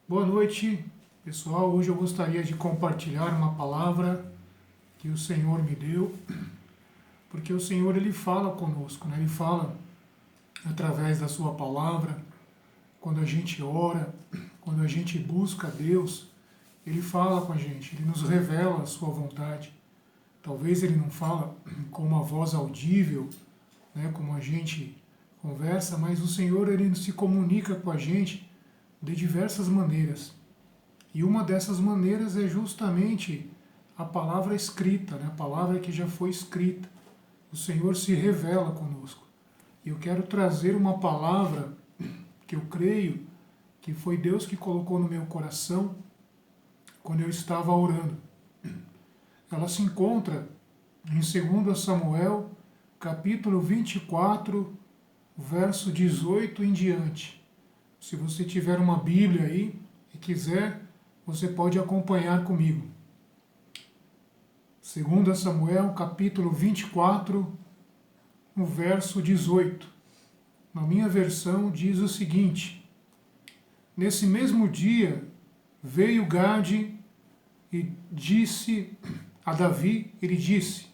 Boa noite, pessoal. Hoje eu gostaria de compartilhar uma palavra que o Senhor me deu, porque o Senhor ele fala conosco, né? Ele fala através da sua palavra, quando a gente ora, quando a gente busca Deus, ele fala com a gente, ele nos revela a sua vontade. Talvez ele não fala com uma voz audível, né, como a gente conversa, mas o Senhor ele se comunica com a gente de diversas maneiras. E uma dessas maneiras é justamente a palavra escrita, né? A palavra que já foi escrita. O Senhor se revela conosco. E eu quero trazer uma palavra que eu creio que foi Deus que colocou no meu coração quando eu estava orando. Ela se encontra em 2 Samuel, capítulo 24, verso 18 em diante. Se você tiver uma Bíblia aí e quiser, você pode acompanhar comigo. 2 Samuel, capítulo 24, no verso 18. Na minha versão diz o seguinte: Nesse mesmo dia veio Gade e disse a Davi, ele disse: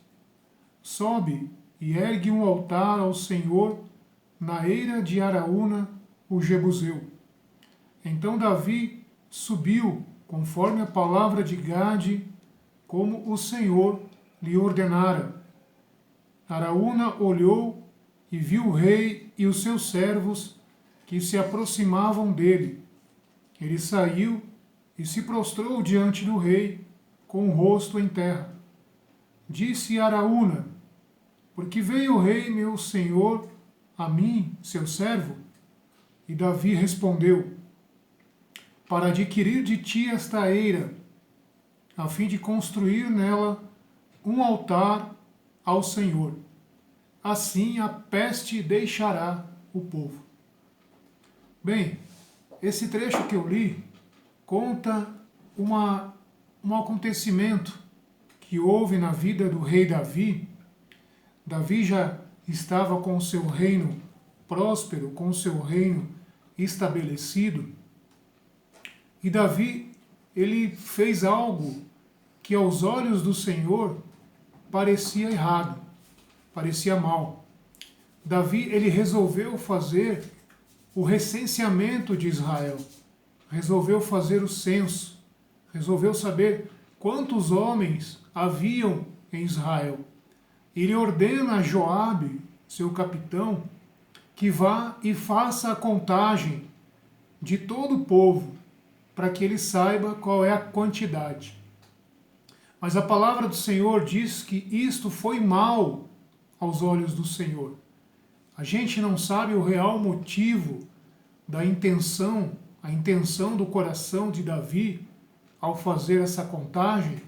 Sobe e ergue um altar ao Senhor na eira de Araúna, o Jebuseu. Então Davi subiu, conforme a palavra de Gade, como o Senhor lhe ordenara. Araúna olhou e viu o rei e os seus servos que se aproximavam dele. Ele saiu e se prostrou diante do rei, com o rosto em terra. Disse Araúna: Por que veio o rei, meu senhor, a mim, seu servo? E Davi respondeu: Para adquirir de ti esta eira, a fim de construir nela um altar ao Senhor. Assim a peste deixará o povo. Bem, esse trecho que eu li conta um acontecimento que houve na vida do rei Davi. Davi já estava com o seu reino próspero, com o seu reino estabelecido. E Davi, ele fez algo que aos olhos do Senhor parecia errado, parecia mal. Davi, ele resolveu fazer o recenseamento de Israel, resolveu fazer o censo, resolveu saber quantos homens haviam em Israel. Ele ordena a Joabe, seu capitão, que vá e faça a contagem de todo o povo, para que ele saiba qual é a quantidade. Mas a palavra do Senhor diz que isto foi mal aos olhos do Senhor. A gente não sabe o real motivo da intenção, a intenção do coração de Davi ao fazer essa contagem,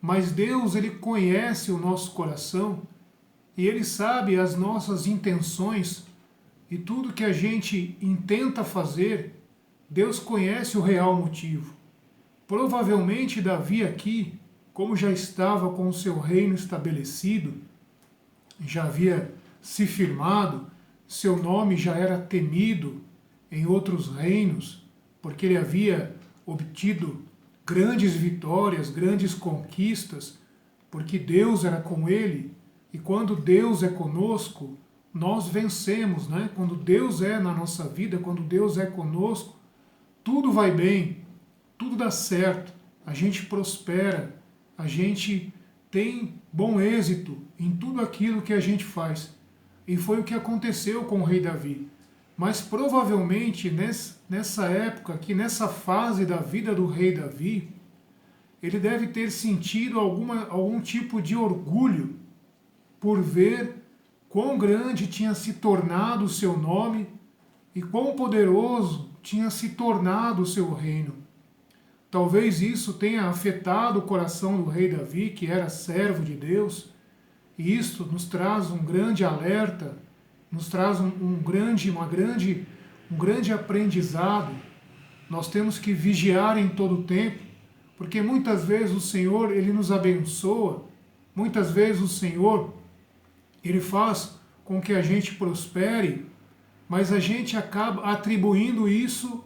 mas Deus, ele conhece o nosso coração e ele sabe as nossas intenções e tudo que a gente intenta fazer. Deus conhece o real motivo. Provavelmente Davi aqui, como já estava com o seu reino estabelecido, já havia se firmado, seu nome já era temido em outros reinos, porque ele havia obtido grandes vitórias, grandes conquistas, porque Deus era com ele, e quando Deus é conosco, nós vencemos, né? Quando Deus é na nossa vida, quando Deus é conosco, tudo vai bem, tudo dá certo, a gente prospera, a gente tem bom êxito em tudo aquilo que a gente faz. E foi o que aconteceu com o rei Davi. Mas provavelmente nessa época, aqui nessa fase da vida do rei Davi, ele deve ter sentido algum tipo de orgulho por ver quão grande tinha se tornado o seu nome e quão poderoso tinha se tornado o seu reino. Talvez isso tenha afetado o coração do rei Davi, que era servo de Deus, e isto nos traz um grande alerta, nos traz um grande aprendizado. Nós temos que vigiar em todo o tempo, porque muitas vezes o Senhor, ele nos abençoa, muitas vezes o Senhor, ele faz com que a gente prospere, mas a gente acaba atribuindo isso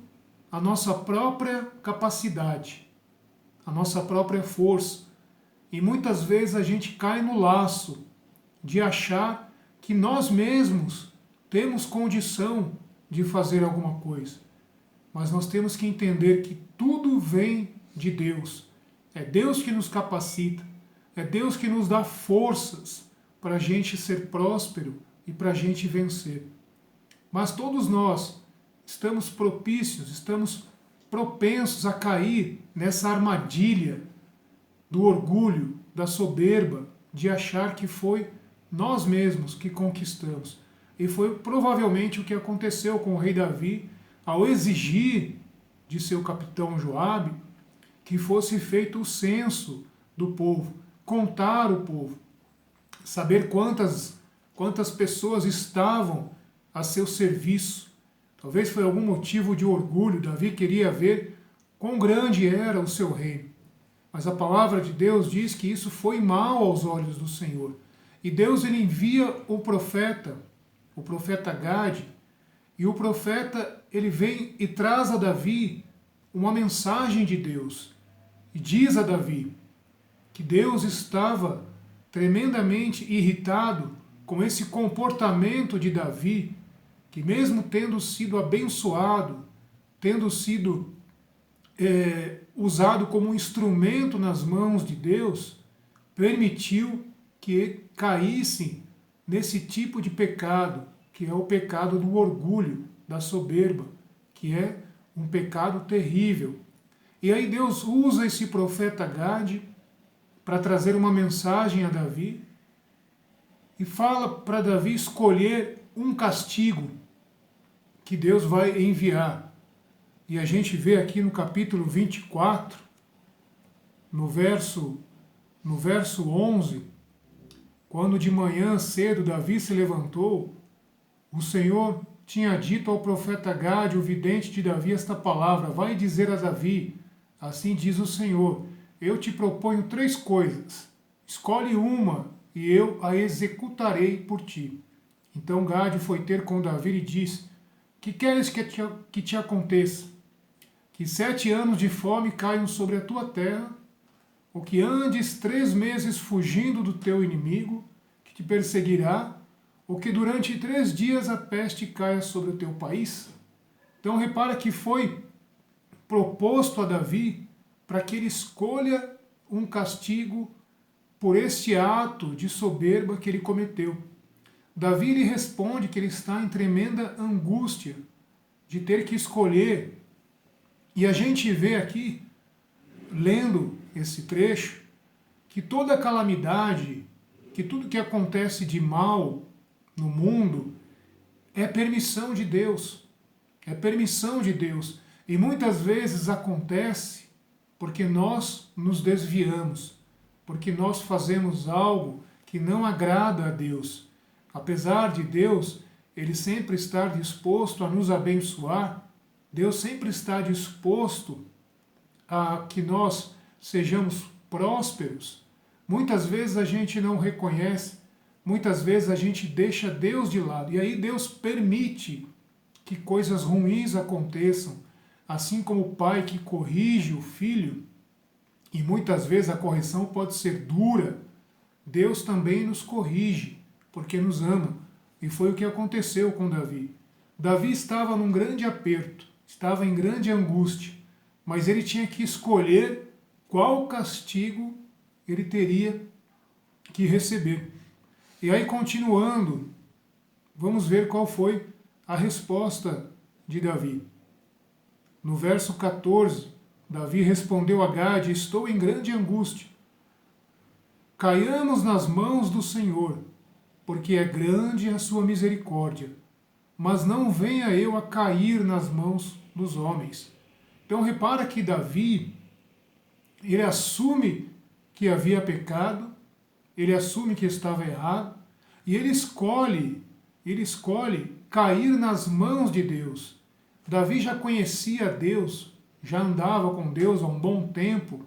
a nossa própria capacidade, a nossa própria força. E muitas vezes a gente cai no laço de achar que nós mesmos temos condição de fazer alguma coisa. Mas nós temos que entender que tudo vem de Deus. É Deus que nos capacita, é Deus que nos dá forças para a gente ser próspero e para a gente vencer. Mas todos nós estamos propícios, estamos propensos a cair nessa armadilha do orgulho, da soberba, de achar que foi nós mesmos que conquistamos. E foi provavelmente o que aconteceu com o rei Davi ao exigir de seu capitão Joabe que fosse feito o censo do povo, contar o povo, saber quantas pessoas estavam a seu serviço. Talvez foi algum motivo de orgulho, Davi queria ver quão grande era o seu reino. Mas a palavra de Deus diz que isso foi mal aos olhos do Senhor. E Deus ele envia o profeta Gade, e o profeta ele vem e traz a Davi uma mensagem de Deus. E diz a Davi que Deus estava tremendamente irritado com esse comportamento de Davi, que mesmo tendo sido abençoado, tendo sido usado como um instrumento nas mãos de Deus, permitiu que caísse nesse tipo de pecado, que é o pecado do orgulho, da soberba, que é um pecado terrível. E aí Deus usa esse profeta Gade para trazer uma mensagem a Davi e fala para Davi escolher um castigo que Deus vai enviar. E a gente vê aqui no capítulo 24, no verso 11, quando de manhã cedo Davi se levantou, o Senhor tinha dito ao profeta Gade, o vidente de Davi, esta palavra: vai dizer a Davi, assim diz o Senhor, eu te proponho 3 coisas, escolhe uma e eu a executarei por ti. Então Gade foi ter com Davi e disse: que queres que te aconteça? Que 7 anos de fome caiam sobre a tua terra, ou que andes 3 meses fugindo do teu inimigo, que te perseguirá, ou que durante 3 dias a peste caia sobre o teu país? Então repara que foi proposto a Davi para que ele escolha um castigo por este ato de soberba que ele cometeu. Davi lhe responde que ele está em tremenda angústia de ter que escolher. E a gente vê aqui, lendo esse trecho, que toda calamidade, que tudo que acontece de mal no mundo é permissão de Deus. É permissão de Deus. E muitas vezes acontece porque nós nos desviamos, porque nós fazemos algo que não agrada a Deus. Apesar de Deus, ele sempre estar disposto a nos abençoar, Deus sempre está disposto a que nós sejamos prósperos. Muitas vezes a gente não reconhece, muitas vezes a gente deixa Deus de lado. E aí Deus permite que coisas ruins aconteçam, assim como o pai que corrige o filho, e muitas vezes a correção pode ser dura, Deus também nos corrige, porque nos ama. E foi o que aconteceu com Davi. Davi estava num grande aperto, estava em grande angústia, mas ele tinha que escolher qual castigo ele teria que receber. E aí, continuando, vamos ver qual foi a resposta de Davi. No verso 14, Davi respondeu a Gade: estou em grande angústia. Caiamos nas mãos do Senhor, porque é grande a sua misericórdia, mas não venha eu a cair nas mãos dos homens. Então repara que Davi, ele assume que havia pecado, ele assume que estava errado, e ele escolhe cair nas mãos de Deus. Davi já conhecia Deus, já andava com Deus há um bom tempo,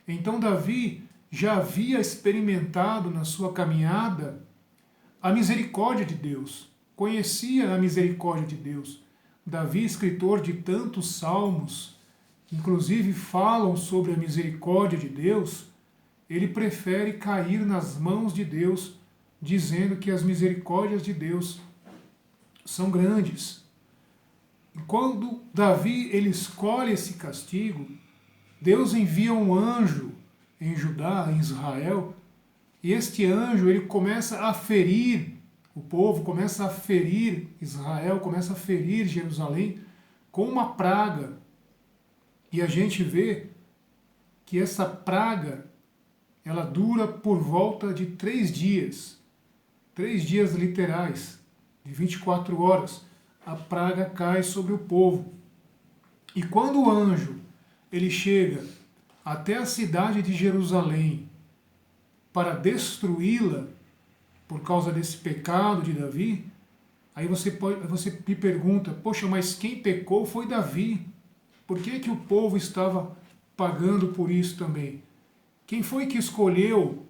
então Davi já havia experimentado na sua caminhada a misericórdia de Deus, conhecia a misericórdia de Deus. Davi, escritor de tantos salmos, que inclusive falam sobre a misericórdia de Deus, ele prefere cair nas mãos de Deus, dizendo que as misericórdias de Deus são grandes. E quando Davi ele escolhe esse castigo, Deus envia um anjo em Judá, em Israel, e este anjo ele começa a ferir o povo, começa a ferir Israel, começa a ferir Jerusalém com uma praga. E a gente vê que essa praga ela dura por volta de 3 dias. 3 dias literais, de 24 horas. A praga cai sobre o povo. E quando o anjo ele chega até a cidade de Jerusalém para destruí-la por causa desse pecado de Davi, aí você me pergunta, poxa, mas quem pecou foi Davi. Por que que o povo estava pagando por isso também? Quem foi que escolheu,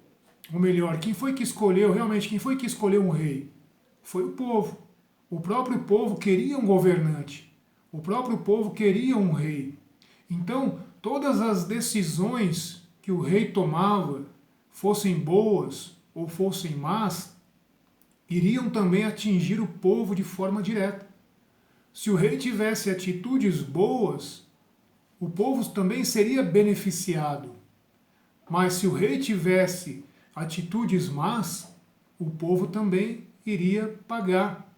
ou melhor, quem foi que escolheu, realmente, quem foi que escolheu um rei? Foi o povo. O próprio povo queria um governante. O próprio povo queria um rei. Então, todas as decisões que o rei tomava, fossem boas ou fossem más, iriam também atingir o povo de forma direta. Se o rei tivesse atitudes boas, o povo também seria beneficiado. Mas se o rei tivesse atitudes más, o povo também iria pagar.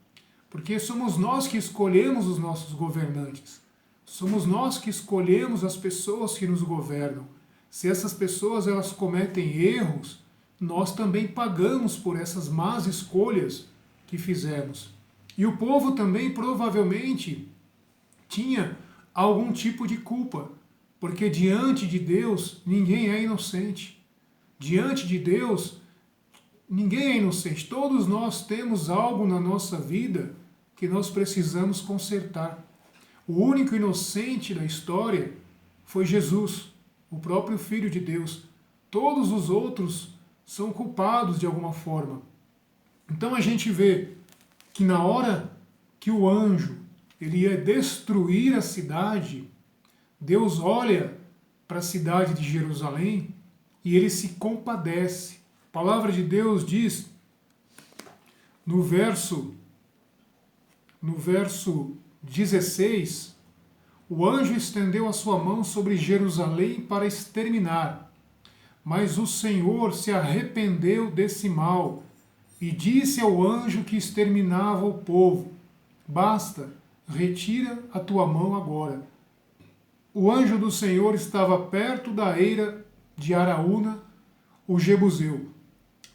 Porque somos nós que escolhemos os nossos governantes. Somos nós que escolhemos as pessoas que nos governam. Se essas pessoas elas cometem erros, nós também pagamos por essas más escolhas que fizemos. E o povo também provavelmente tinha algum tipo de culpa, porque diante de Deus ninguém é inocente. Diante de Deus ninguém é inocente. Todos nós temos algo na nossa vida que nós precisamos consertar. O único inocente da história foi Jesus, o próprio Filho de Deus. Todos os outros são culpados de alguma forma. Então a gente vê que na hora que o anjo ele ia destruir a cidade, Deus olha para a cidade de Jerusalém e ele se compadece. A palavra de Deus diz no verso 16, o anjo estendeu a sua mão sobre Jerusalém para exterminar, mas o Senhor se arrependeu desse mal e disse ao anjo que exterminava o povo, basta, retira a tua mão agora. O anjo do Senhor estava perto da eira de Araúna, o Jebuseu.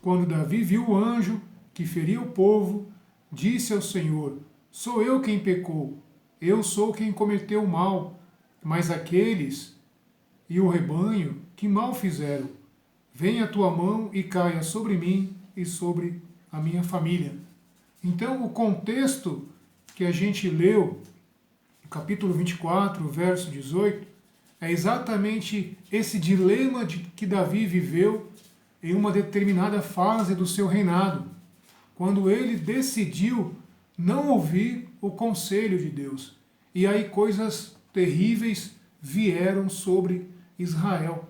Quando Davi viu o anjo que feria o povo, disse ao Senhor, sou eu quem pecou, eu sou quem cometeu o mal, mas aqueles e o rebanho que mal fizeram, venha a tua mão e caia sobre mim e sobre a minha família. Então o contexto que a gente leu, no capítulo 24, verso 18, é exatamente esse dilema que Davi viveu em uma determinada fase do seu reinado, quando ele decidiu não ouvir o conselho de Deus. E aí coisas terríveis vieram sobre Israel.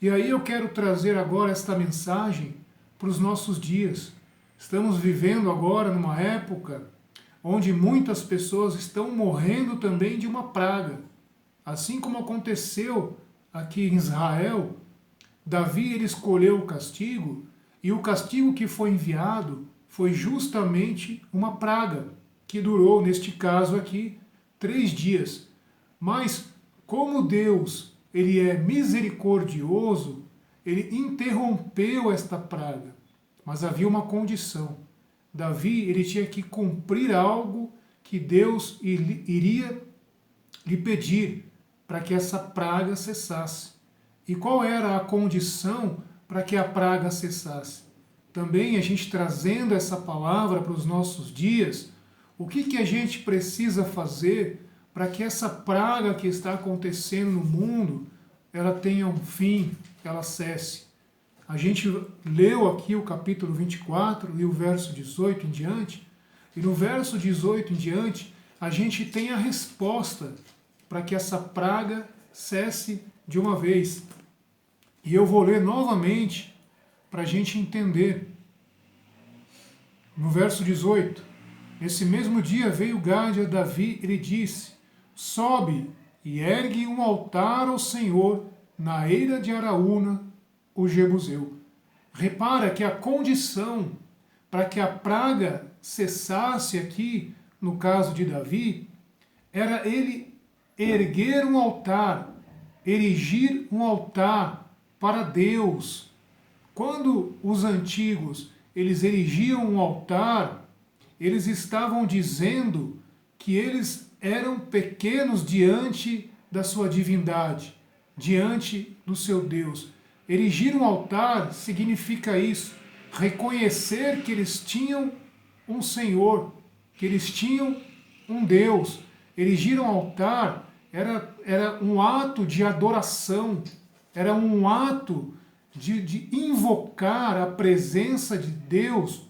E aí eu quero trazer agora esta mensagem para os nossos dias. Estamos vivendo agora numa época onde muitas pessoas estão morrendo também de uma praga. Assim como aconteceu aqui em Israel, Davi ele escolheu o castigo, e o castigo que foi enviado foi justamente uma praga, que durou, neste caso aqui, 3 dias. Mas, como Deus ele é misericordioso, ele interrompeu esta praga. Mas havia uma condição. Davi ele tinha que cumprir algo que Deus iria lhe pedir para que essa praga cessasse. E qual era a condição para que a praga cessasse? Também a gente trazendo essa palavra para os nossos dias, o que a gente precisa fazer para que essa praga que está acontecendo no mundo, ela tenha um fim, ela cesse? A gente leu aqui o capítulo 24 e o verso 18 em diante, e no verso 18 em diante, a gente tem a resposta para que essa praga cesse de uma vez. E eu vou ler novamente para a gente entender. No verso 18, nesse mesmo dia veio Gade a Davi e lhe disse, sobe e ergue um altar ao Senhor na eira de Araúna, o Jebuseu. Repara que a condição para que a praga cessasse aqui, no caso de Davi, era ele erguer um altar, erigir um altar para Deus. Quando os antigos eles erigiam um altar, eles estavam dizendo que eles eram pequenos diante da sua divindade, diante do seu Deus. Erigir um altar significa isso, reconhecer que eles tinham um Senhor, que eles tinham um Deus. Erigir um altar era um ato de adoração, era um ato de invocar a presença de Deus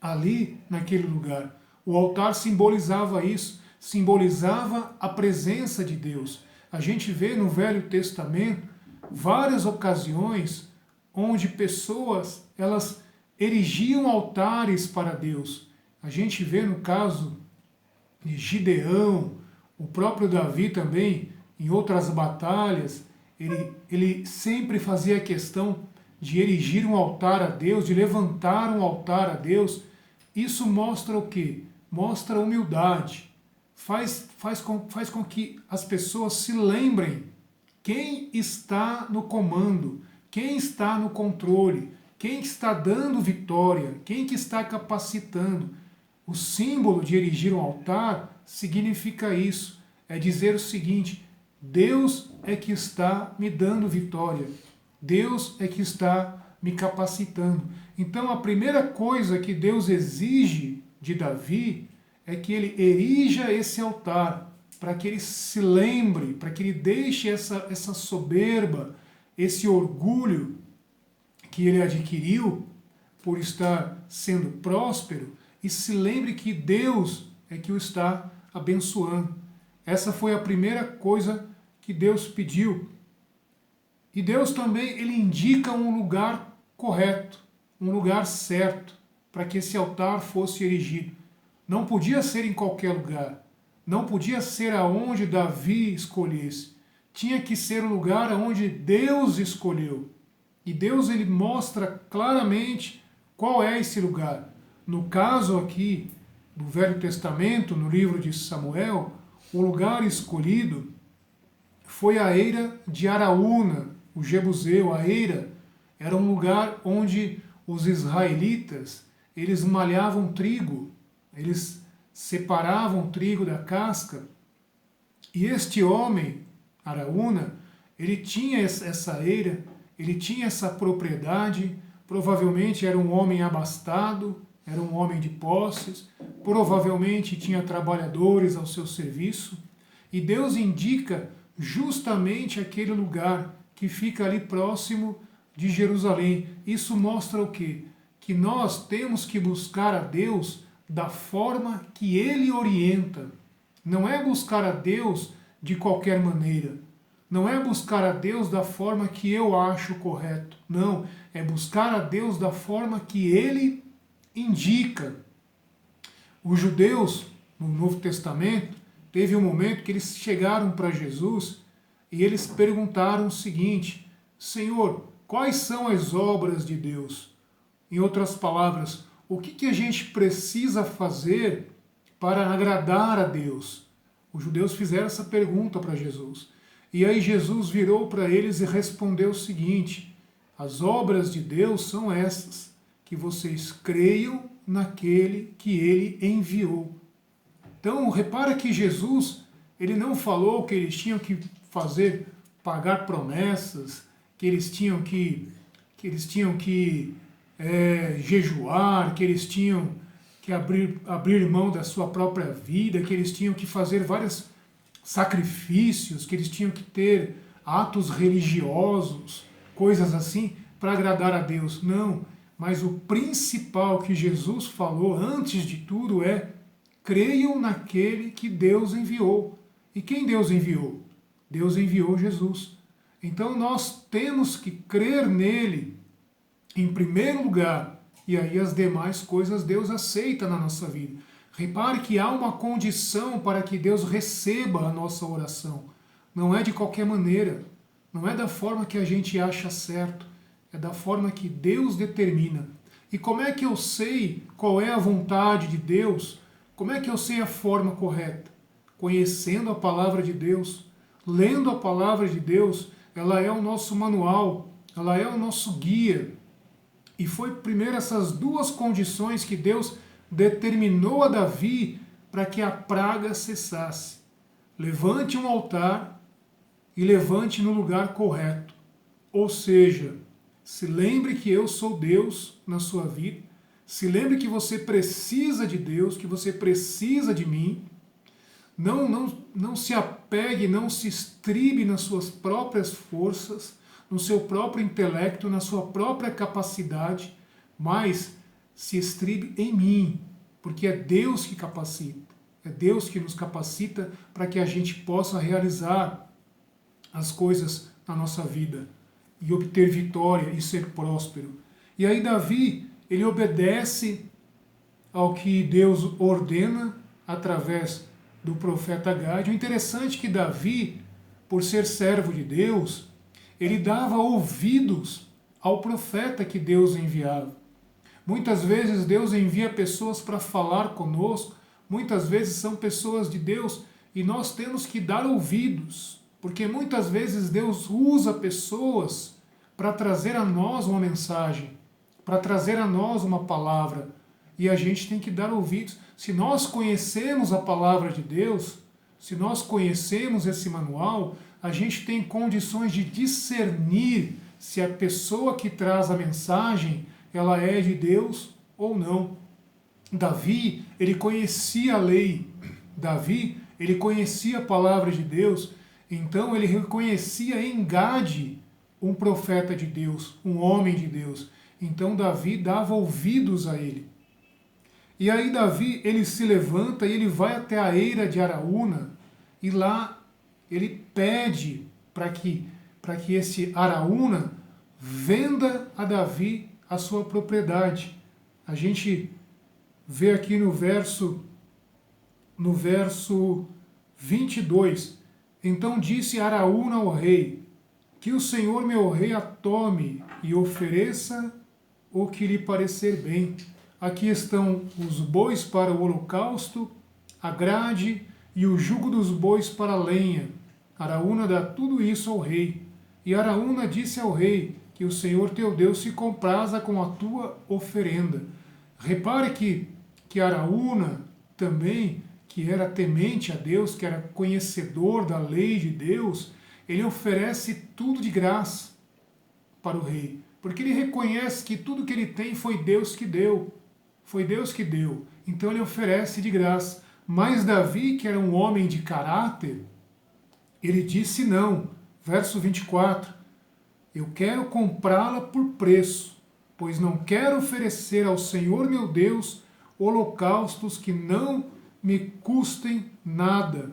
ali naquele lugar. O altar simbolizava isso, simbolizava a presença de Deus. A gente vê no Velho Testamento várias ocasiões onde pessoas elas erigiam altares para Deus. A gente vê no caso de Gideão, o próprio Davi também, em outras batalhas, ele sempre fazia questão de erigir um altar a Deus, de levantar um altar a Deus. Isso mostra o quê? Mostra humildade. Faz com que as pessoas se lembrem quem está no comando, quem está no controle, quem está dando vitória, quem que está capacitando. O símbolo de erigir um altar significa isso, é dizer o seguinte, Deus é que está me dando vitória, Deus é que está me capacitando. Então a primeira coisa que Deus exige de Davi é que ele erija esse altar, para que ele se lembre, para que ele deixe essa soberba, esse orgulho que ele adquiriu por estar sendo próspero, e se lembre que Deus é que o está abençoando. Essa foi a primeira coisa que Deus pediu. E Deus também ele indica um lugar correto, um lugar certo, para que esse altar fosse erigido. Não podia ser em qualquer lugar. Não podia ser aonde Davi escolhesse. Tinha que ser o lugar onde Deus escolheu. E Deus ele mostra claramente qual é esse lugar. No caso aqui do Velho Testamento, no livro de Samuel, o lugar escolhido foi a eira de Araúna, o Jebuseu. A eira era um lugar onde os israelitas eles malhavam trigo, eles separavam o trigo da casca, e este homem, Araúna, ele tinha essa eira, ele tinha essa propriedade, provavelmente era um homem abastado, era um homem de posses, provavelmente tinha trabalhadores ao seu serviço, e Deus indica justamente aquele lugar que fica ali próximo de Jerusalém. Isso mostra o quê? Que nós temos que buscar a Deus da forma que Ele orienta. Não é buscar a Deus de qualquer maneira. Não é buscar a Deus da forma que eu acho correto. Não, é buscar a Deus da forma que Ele indica. Os judeus, no Novo Testamento, teve um momento que eles chegaram para Jesus e eles perguntaram o seguinte, Senhor, quais são as obras de Deus? Em outras palavras, o que a gente precisa fazer para agradar a Deus? Os judeus fizeram essa pergunta para Jesus. E aí Jesus virou para eles e respondeu o seguinte, as obras de Deus são essas, que vocês creiam naquele que Ele enviou. Então, repara que Jesus, Ele não falou que eles tinham que fazer, pagar promessas, que eles tinham que jejuar, que eles tinham que abrir mão da sua própria vida, que eles tinham que fazer vários sacrifícios, que eles tinham que ter atos religiosos, coisas assim, para agradar a Deus. Não, mas o principal que Jesus falou antes de tudo é creiam naquele que Deus enviou. E quem Deus enviou? Deus enviou Jesus. Então nós temos que crer nele em primeiro lugar, e aí as demais coisas Deus aceita na nossa vida. Repare que há uma condição para que Deus receba a nossa oração. Não é de qualquer maneira, não é da forma que a gente acha certo, é da forma que Deus determina. E como é que eu sei qual é a vontade de Deus? Como é que eu sei a forma correta? Conhecendo a palavra de Deus, lendo a palavra de Deus, ela é o nosso manual, ela é o nosso guia. E foi primeiro essas duas condições que Deus determinou a Davi para que a praga cessasse. Levante um altar e levante no lugar correto. Ou seja, se lembre que eu sou Deus na sua vida, se lembre que você precisa de Deus, que você precisa de mim. Não se apegue, não se estribe nas suas próprias forças, no seu próprio intelecto, na sua própria capacidade, mas se estribe em mim, porque é Deus que capacita, é Deus que nos capacita para que a gente possa realizar as coisas na nossa vida e obter vitória e ser próspero. E aí Davi, ele obedece ao que Deus ordena através do profeta Gade. O interessante é que Davi, por ser servo de Deus, ele dava ouvidos ao profeta que Deus enviava. Muitas vezes Deus envia pessoas para falar conosco, muitas vezes são pessoas de Deus e nós temos que dar ouvidos, porque muitas vezes Deus usa pessoas para trazer a nós uma mensagem, para trazer a nós uma palavra, e a gente tem que dar ouvidos. Se nós conhecemos a palavra de Deus, se nós conhecemos esse manual, a gente tem condições de discernir se a pessoa que traz a mensagem, ela é de Deus ou não. Davi, ele conhecia a lei. Davi, ele conhecia a palavra de Deus, então ele reconhecia em Gade um profeta de Deus, um homem de Deus. Então Davi dava ouvidos a ele. E aí Davi, ele se levanta e ele vai até a eira de Araúna, e lá ele pede para que esse Araúna venda a Davi a sua propriedade. A gente vê aqui no verso 22, então disse Araúna ao rei, que o Senhor meu rei a tome e ofereça o que lhe parecer bem. Aqui estão os bois para o holocausto, a grade e o jugo dos bois para a lenha. Araúna dá tudo isso ao rei. E Araúna disse ao rei, que o Senhor teu Deus se compraza com a tua oferenda. Repare que Araúna também, que era temente a Deus, que era conhecedor da lei de Deus, ele oferece tudo de graça para o rei, porque ele reconhece que tudo que ele tem foi Deus que deu. Foi Deus que deu. Então ele oferece de graça. Mas Davi, que era um homem de caráter, ele disse não. Verso 24. Eu quero comprá-la por preço, pois não quero oferecer ao Senhor meu Deus holocaustos que não me custem nada.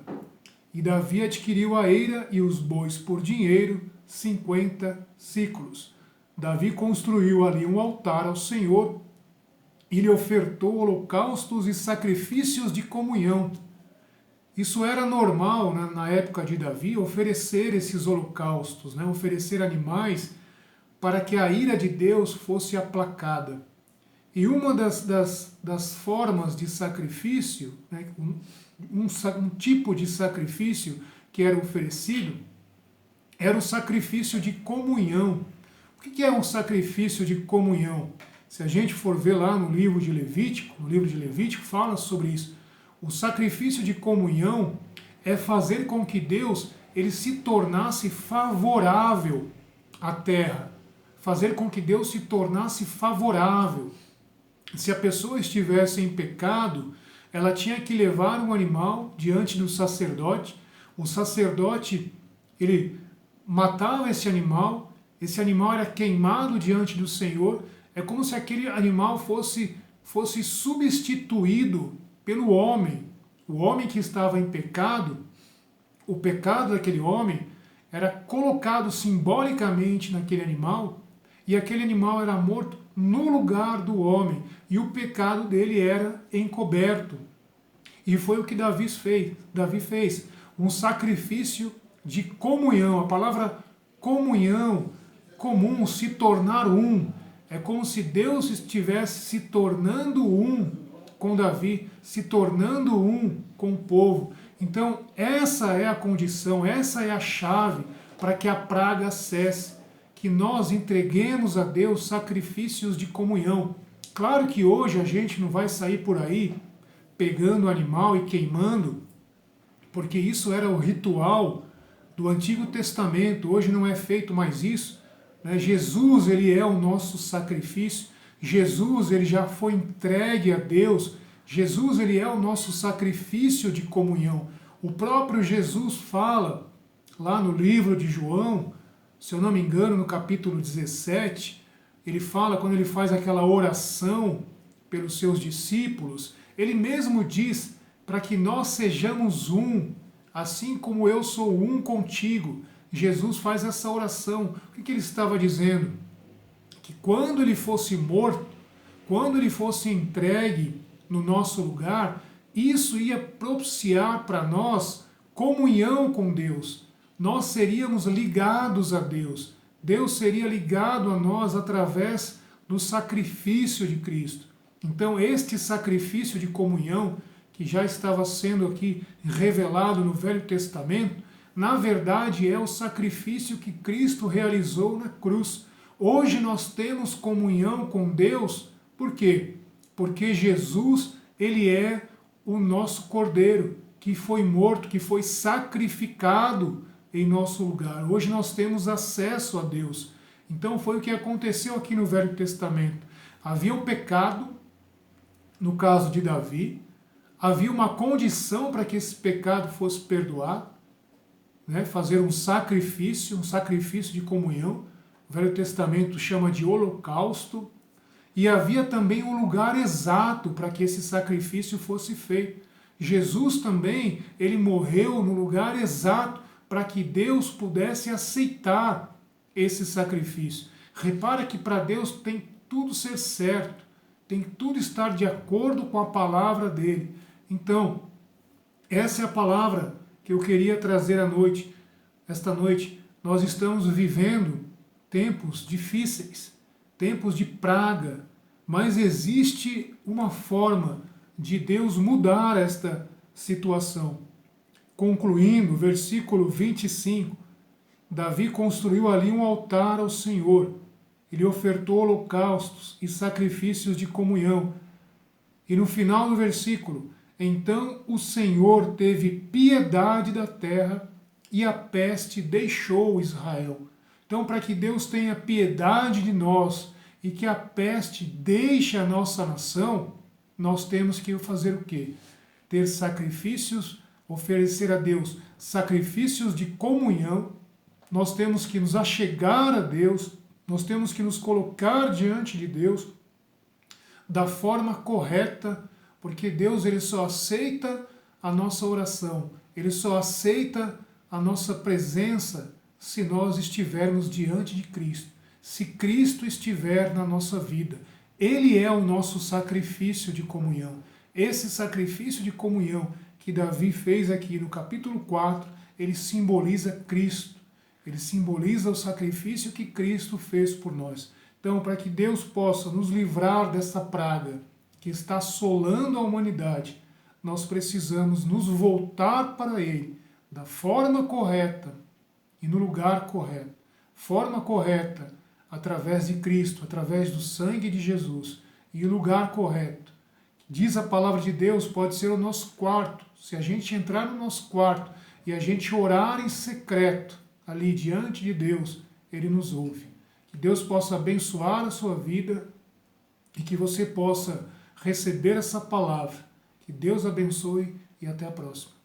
E Davi adquiriu a eira e os bois por dinheiro, 50 siclos. Davi construiu ali um altar ao Senhor e lhe ofertou holocaustos e sacrifícios de comunhão. Isso era normal, né, na época de Davi, oferecer esses holocaustos, né, oferecer animais para que a ira de Deus fosse aplacada. E uma das formas de sacrifício, né, um tipo de sacrifício que era oferecido, era o sacrifício de comunhão. O que é um sacrifício de comunhão? Se a gente for ver lá no livro de Levítico, fala sobre isso. O sacrifício de comunhão é fazer com que Deus ele se tornasse favorável à terra. Fazer com que Deus se tornasse favorável. Se a pessoa estivesse em pecado, ela tinha que levar um animal diante do sacerdote. O sacerdote, ele matava esse animal era queimado diante do Senhor. É como se aquele animal fosse substituído pelo homem. O homem que estava em pecado, o pecado daquele homem era colocado simbolicamente naquele animal, e aquele animal era morto no lugar do homem, e o pecado dele era encoberto. E foi o que Davi fez, um sacrifício de comunhão. A palavra comunhão, comum, se tornar um, é como se Deus estivesse se tornando um com Davi, se tornando um com o povo. Então, essa é a condição, essa é a chave para que a praga cesse, que nós entreguemos a Deus sacrifícios de comunhão. Claro que hoje a gente não vai sair por aí pegando o animal e queimando, porque isso era o ritual do Antigo Testamento. Hoje não é feito mais isso, né? Jesus, ele é o nosso sacrifício. Jesus, ele já foi entregue a Deus. Jesus, ele é o nosso sacrifício de comunhão. O próprio Jesus fala lá no livro de João, se eu não me engano, no capítulo 17, ele fala, quando ele faz aquela oração pelos seus discípulos, ele mesmo diz para que nós sejamos um, assim como eu sou um contigo. Jesus faz essa oração. O que ele estava dizendo? Que quando ele fosse morto, quando ele fosse entregue no nosso lugar, isso ia propiciar para nós comunhão com Deus. Nós seríamos ligados a Deus. Deus seria ligado a nós através do sacrifício de Cristo. Então, este sacrifício de comunhão, que já estava sendo aqui revelado no Velho Testamento, na verdade é o sacrifício que Cristo realizou na cruz. Hoje nós temos comunhão com Deus, por quê? Porque Jesus, ele é o nosso Cordeiro, que foi morto, que foi sacrificado em nosso lugar. Hoje nós temos acesso a Deus. Então foi o que aconteceu aqui no Velho Testamento. Havia um pecado, no caso de Davi, havia uma condição para que esse pecado fosse perdoado, né? Fazer um sacrifício de comunhão. O Velho Testamento chama de holocausto. E havia também um lugar exato para que esse sacrifício fosse feito. Jesus também, ele morreu no lugar exato para que Deus pudesse aceitar esse sacrifício. Repara que para Deus tem tudo ser certo, tem tudo estar de acordo com a palavra dele. Então, essa é a palavra que eu queria trazer à noite. Esta noite, nós estamos vivendo tempos difíceis, tempos de praga, mas existe uma forma de Deus mudar esta situação. Concluindo, versículo 25, Davi construiu ali um altar ao Senhor. Ele ofertou holocaustos e sacrifícios de comunhão. E no final do versículo, então o Senhor teve piedade da terra e a peste deixou Israel. Então, para que Deus tenha piedade de nós e que a peste deixe a nossa nação, nós temos que fazer o quê? Ter sacrifícios, oferecer a Deus sacrifícios de comunhão. Nós temos que nos achegar a Deus, nós temos que nos colocar diante de Deus da forma correta, porque Deus, ele só aceita a nossa oração, ele só aceita a nossa presença se nós estivermos diante de Cristo, se Cristo estiver na nossa vida. Ele é o nosso sacrifício de comunhão. Esse sacrifício de comunhão que Davi fez aqui no capítulo 4, ele simboliza Cristo. Ele simboliza o sacrifício que Cristo fez por nós. Então, para que Deus possa nos livrar dessa praga que está assolando a humanidade, nós precisamos nos voltar para Ele da forma correta e no lugar correto. Forma correta através de Cristo, através do sangue de Jesus. E o lugar correto, diz a palavra de Deus, pode ser o nosso quarto. Se a gente entrar no nosso quarto e a gente orar em secreto, ali diante de Deus, Ele nos ouve. Que Deus possa abençoar a sua vida e que você possa receber essa palavra. Que Deus abençoe e até a próxima.